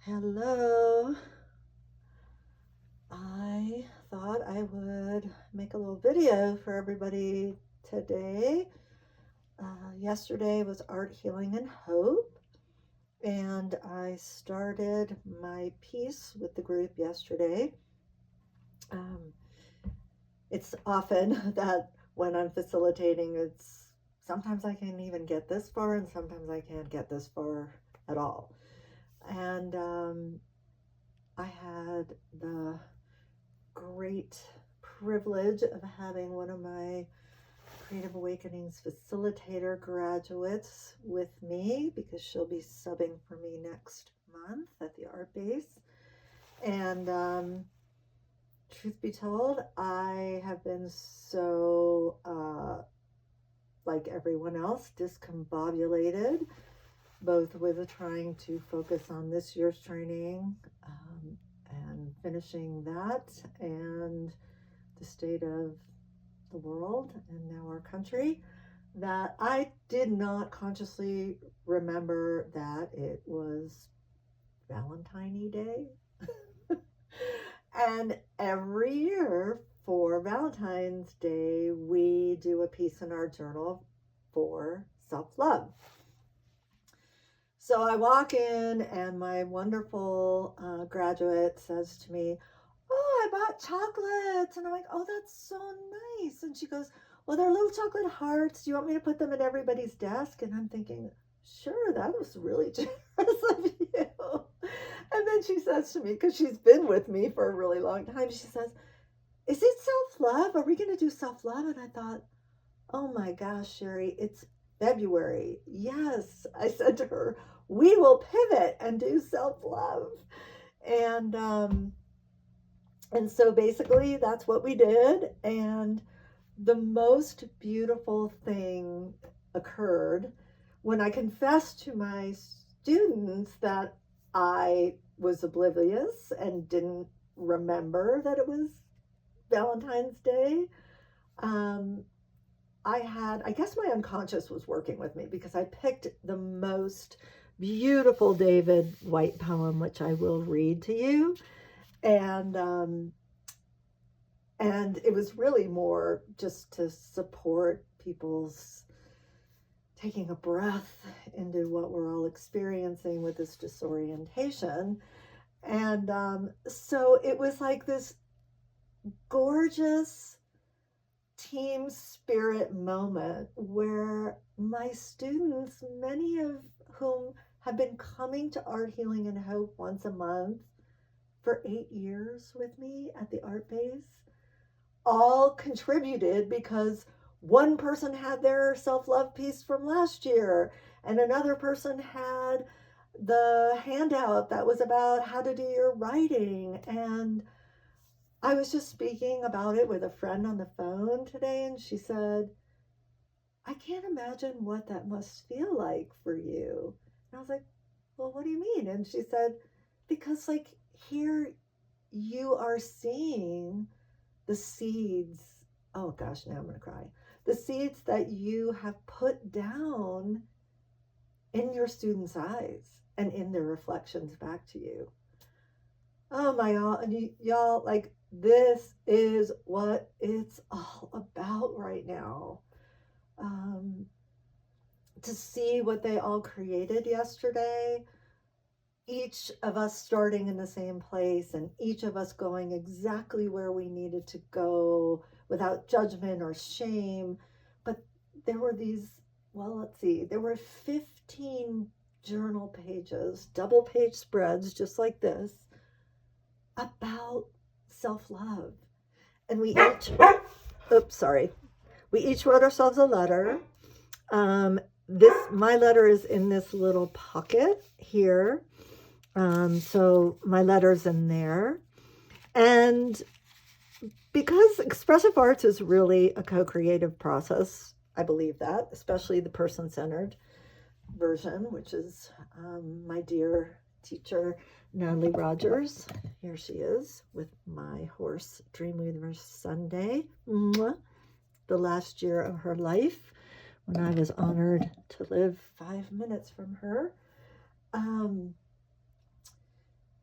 Hello. I thought I would make a little video for everybody today. Yesterday was Art, Healing, and Hope, and I started my piece with the group yesterday. Um, it's often that when I'm facilitating, it's sometimes I can even get this far, and sometimes I can't get this far at all. And I had the great privilege of having one of my Creative Awakenings facilitator graduates with me because she'll be subbing for me next month at the art base. And truth be told, I have been so, like everyone else, discombobulated, both with trying to focus on this year's training and finishing that, and the state of the world and now our country, that I did not consciously remember that it was Valentine's Day. And every year for Valentine's Day, we do a piece in our journal for self-love. So I walk in, and my wonderful graduate says to me, "Oh, I bought chocolates." And I'm like, "Oh, that's so nice." And she goes, "Well, they're little chocolate hearts. Do you want me to put them at everybody's desk?" And I'm thinking, "Sure, that was really generous of you." And then she says to me, because she's been with me for a really long time, she says, "Is it self-love? Are we going to do self-love?" And I thought, "Oh my gosh, Sherry, it's February." "Yes," I said to her, "we will pivot and do self-love." And and so basically that's what we did. And the most beautiful thing occurred when I confessed to my students that I was oblivious and didn't remember that it was Valentine's Day. Um, I guess my unconscious was working with me because I picked the most beautiful David White poem, which I will read to you. And and it was really more just to support people's taking a breath into what we're all experiencing with this disorientation. And so it was like this gorgeous team spirit moment where my students, many of whom have been coming to Art, Healing, and Hope once a month for 8 years with me at the art base, all contributed because one person had their self-love piece from last year, and another person had the handout that was about how to do your writing. And I was just speaking about it with a friend on the phone today, and she said, "I can't imagine what that must feel like for you." And I was like, "Well, what do you mean?" And she said, "Because, like, here you are seeing the seeds." Oh gosh, now I'm going to cry. The seeds that you have put down in your students' eyes and in their reflections back to you. Oh my God, y'all, like, this is what it's all about right now. To see what they all created yesterday, each of us starting in the same place and each of us going exactly where we needed to go without judgment or shame. But there were these, well, let's see, there were 15 journal pages, double page spreads just like this, about self-love. And we each, oops, sorry, we each wrote ourselves a letter. My letter is in this little pocket here. So my letter's in there. And because expressive arts is really a co-creative process, I believe that, especially the person-centered version, which is my dear teacher, Natalie Rogers. Here she is with my horse, Dreamweaver Sunday. Mwah. The last year of her life, when I was honored to live 5 minutes from her.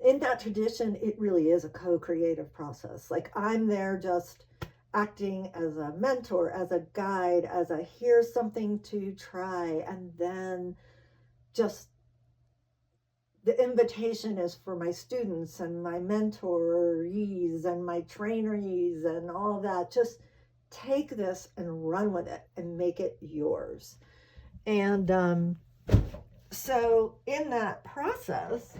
in that tradition, it really is a co-creative process. Like I'm there just acting as a mentor, as a guide, as a here's something to try, and then just the invitation is for my students and my mentorees and my trainees and all that. Just take this and run with it and make it yours. And so in that process,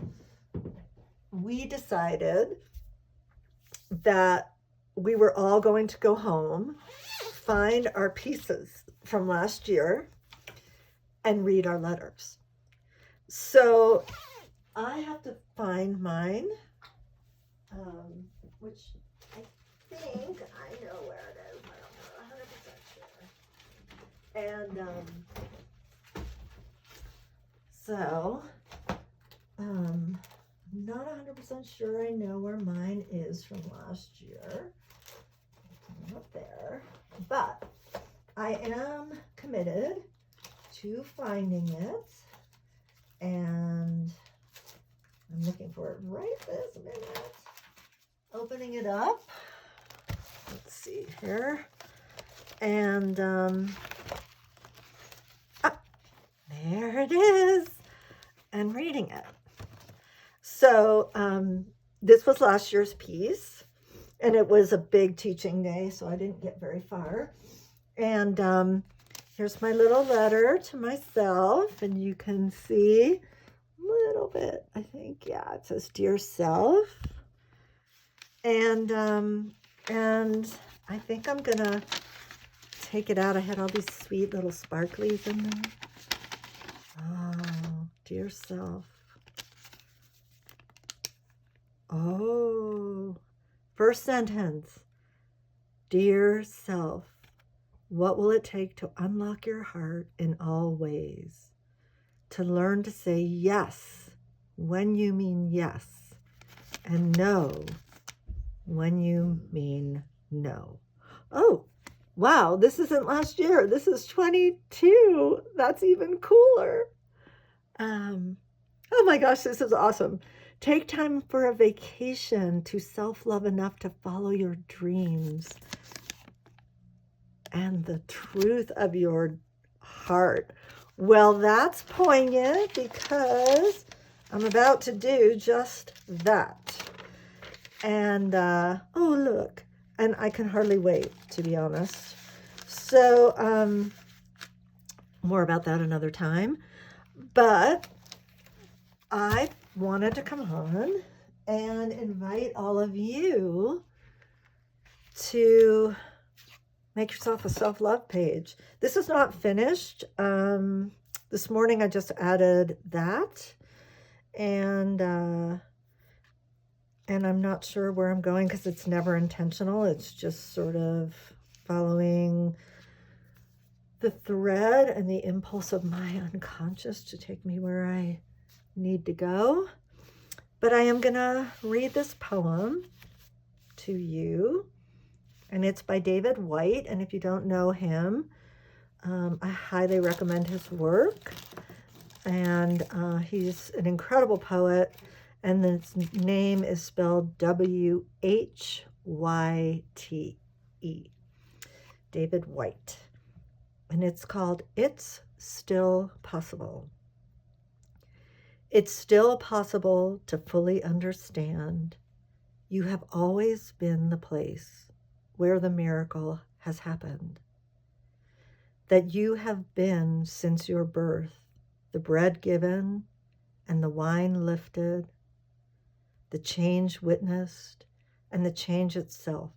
we decided that we were all going to go home, find our pieces from last year, and read our letters. So I have to find mine, which I think I know where it is. I don't know 100% sure. And so I'm not 100% sure I know where mine is from last year. Not there, but I am committed to finding it, and I'm looking for it right this minute. Opening it up. Let's see here. And there it is. And reading it. So this was last year's piece, and it was a big teaching day, so I didn't get very far. And here's my little letter to myself, and you can see a little bit, I think, yeah, it says, "Dear Self." And I think I'm gonna take it out. I had all these sweet little sparklies in there. Oh, dear self. Oh, first sentence. Dear self, what will it take to unlock your heart in all ways? To learn to say yes when you mean yes, and no when you mean no. Oh, wow, this isn't last year. This is 22. That's even cooler. Oh my gosh, this is awesome. Take time for a vacation to self-love enough to follow your dreams and the truth of your heart. Well, that's poignant because I'm about to do just that. And, oh, look. And I can hardly wait, to be honest. So, more about that another time. But I wanted to come on and invite all of you to make yourself a self-love page. This is not finished. This morning I just added that. And I'm not sure where I'm going because it's never intentional. It's just sort of following the thread and the impulse of my unconscious to take me where I need to go. But I am going to read this poem to you. And it's by David White. And if you don't know him, I highly recommend his work. And he's an incredible poet. And his name is spelled W-H-Y-T-E. David White. And it's called It's Still Possible. It's still possible to fully understand you have always been the place where the miracle has happened. That you have been since your birth, the bread given and the wine lifted, the change witnessed and the change itself.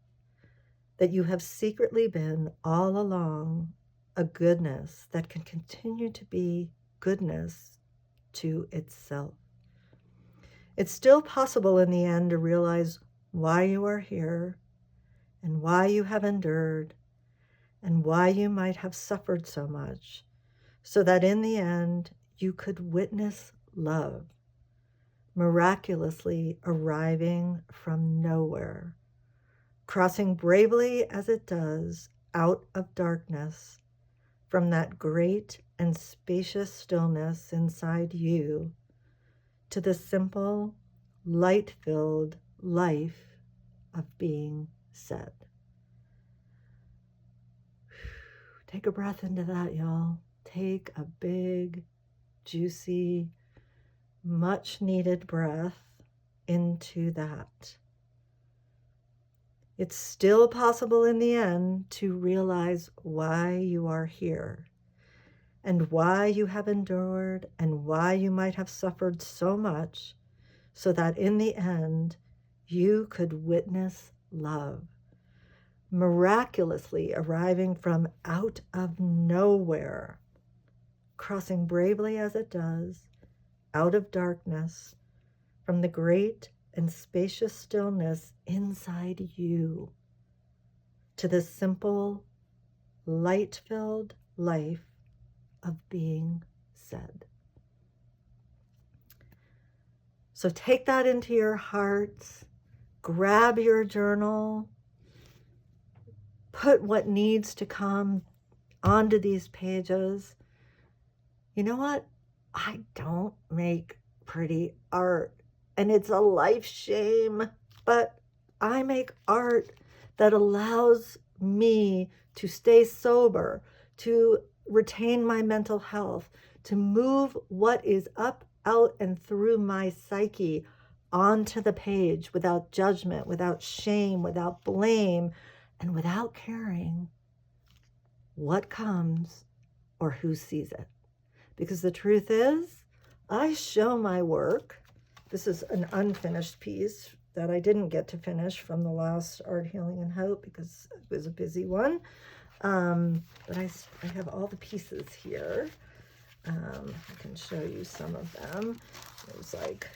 That you have secretly been all along a goodness that can continue to be goodness to itself. It's still possible in the end to realize why you are here and why you have endured and why you might have suffered so much, so that in the end you could witness love miraculously arriving from nowhere, crossing bravely as it does out of darkness, from that great and spacious stillness inside you to the simple, light-filled life of being said. Take a breath into that, y'all. Take a big, juicy, much-needed breath into that. It's still possible in the end to realize why you are here and why you have endured and why you might have suffered so much, so that in the end you could witness love miraculously arriving from out of nowhere, crossing bravely as it does out of darkness from the great and spacious stillness inside you to the simple, light-filled life of being said. So take that into your hearts, grab your journal, put what needs to come onto these pages. You know what? I don't make pretty art, and it's a life shame, but I make art that allows me to stay sober, to retain my mental health, to move what is up, out, and through my psyche onto the page without judgment, without shame, without blame, and without caring what comes or who sees it. Because the truth is, I show my work. This is an unfinished piece that I didn't get to finish from the last Art, Healing, and Hope because it was a busy one. But I have all the pieces here. I can show you some of them. It was like,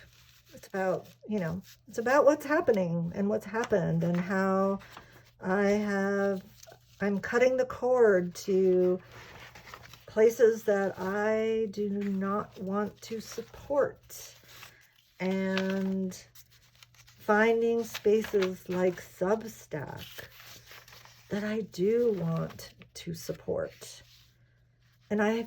it's about what's happening and what's happened and how I'm cutting the cord to places that I do not want to support, and finding spaces like Substack that I do want to support. And I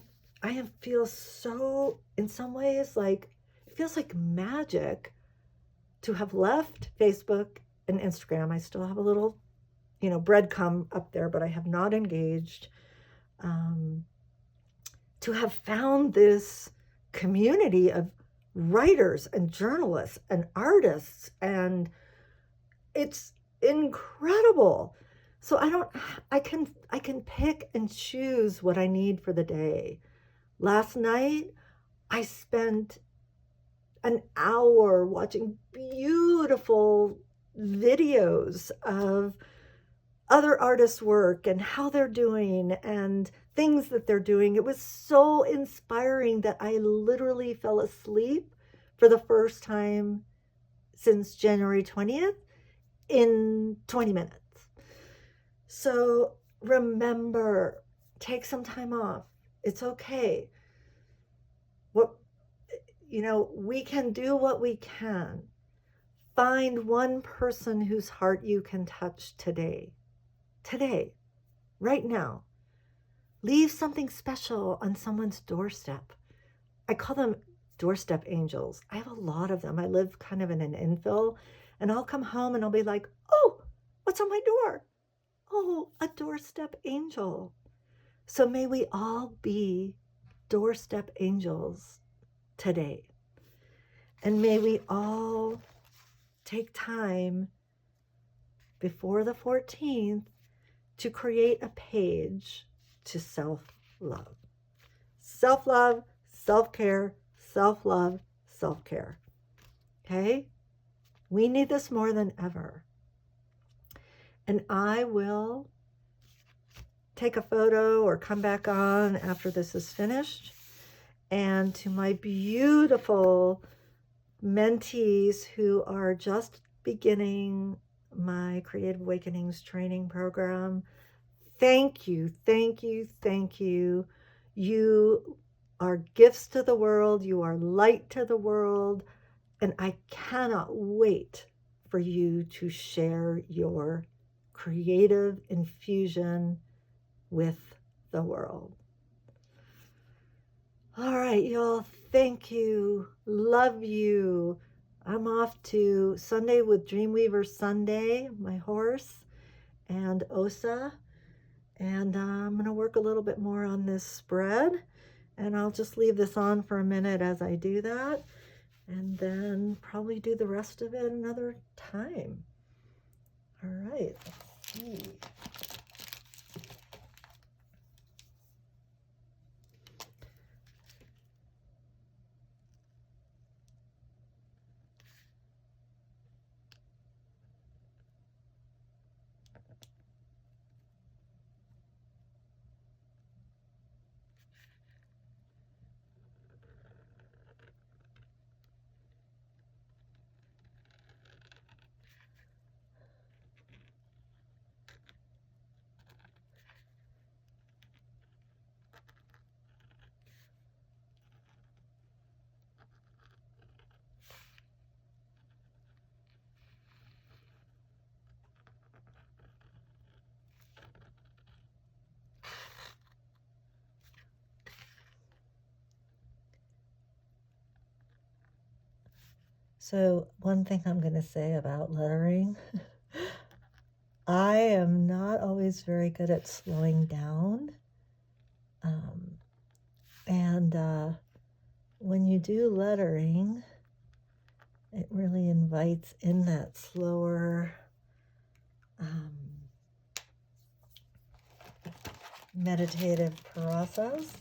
feel so, in some ways, like it feels like magic to have left Facebook and Instagram. I still have a little, breadcrumb up there, but I have not engaged. To have found this community of writers and journalists and artists, and it's incredible. So I can pick and choose what I need for the day. Last night, I spent an hour watching beautiful videos of other artists' work and how they're doing and things that they're doing. It was so inspiring that I literally fell asleep for the first time since January 20th in 20 minutes. So remember, take some time off. It's okay. We can do what we can. Find one person whose heart you can touch today, right now. Leave something special on someone's doorstep. I call them doorstep angels. I have a lot of them. I live kind of in an infill, and I'll come home and I'll be like, oh, what's on my door? Oh, a doorstep angel. So may we all be doorstep angels today. And may we all take time before the 14th to create a page to self-love. Self-love, self-care, self-love, self-care. Okay? We need this more than ever. And I will take a photo or come back on after this is finished. And to my beautiful mentees who are just beginning my Creative Awakenings training program, thank you, thank you, thank you. You are gifts to the world. You are light to the world. And I cannot wait for you to share your creative infusion with the world. All right, y'all. Thank you. Love you. I'm off to Sunday with Dreamweaver Sunday, my horse, and Osa. And I'm going to work a little bit more on this spread. And I'll just leave this on for a minute as I do that. And then probably do the rest of it another time. All right, let's see. So one thing I'm going to say about lettering, I am not always very good at slowing down. And when you do lettering, it really invites in that slower, meditative process.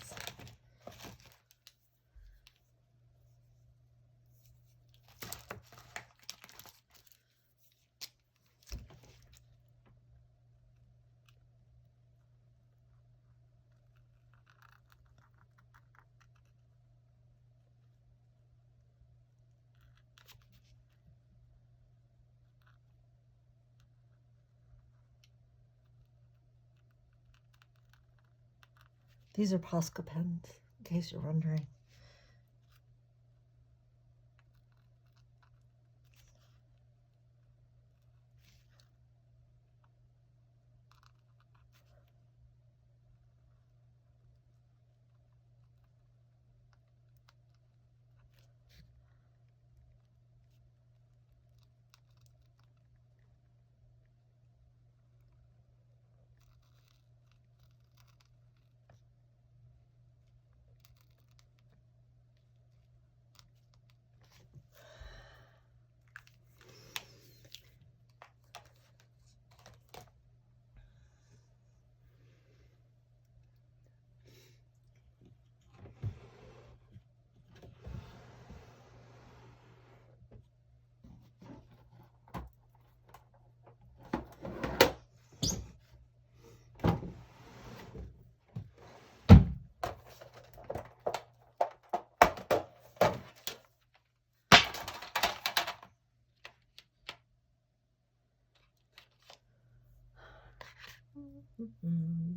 These are Posca pens, in case you're wondering.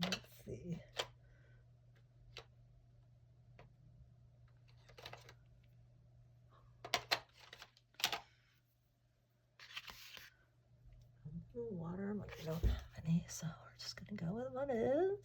Let's see. Water, but I don't have any, so we're just going to go with what is.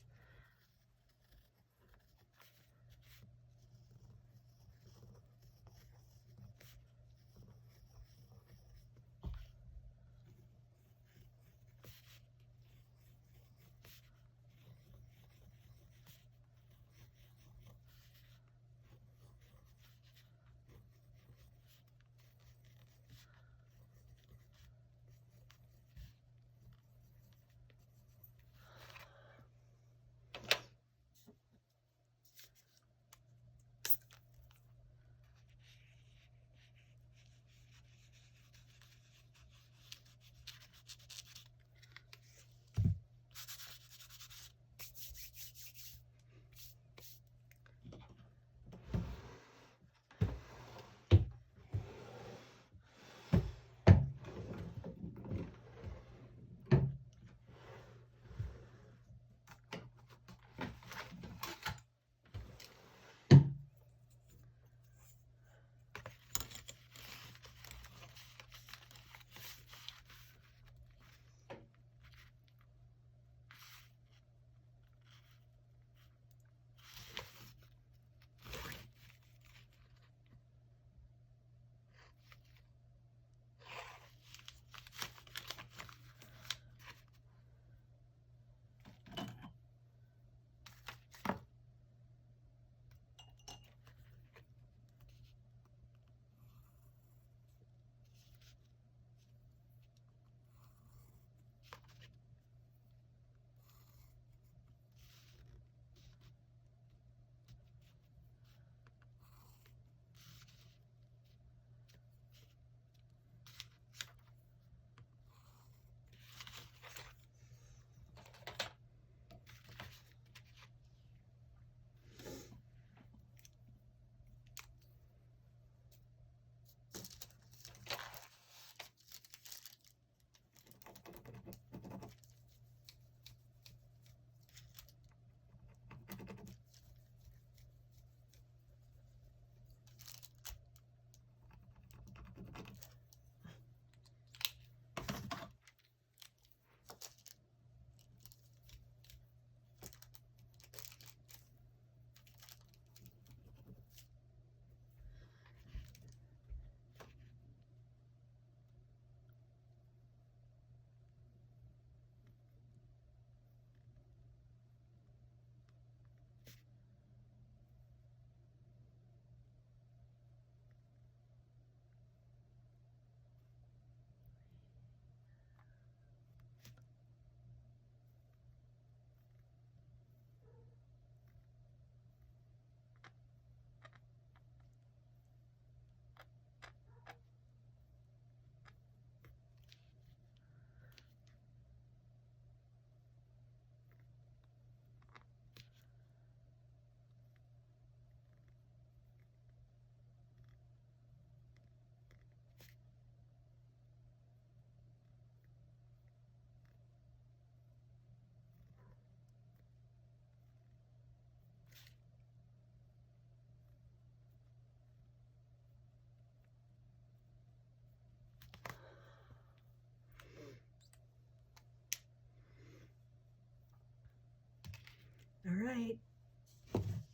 All right.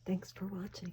Thanks for watching.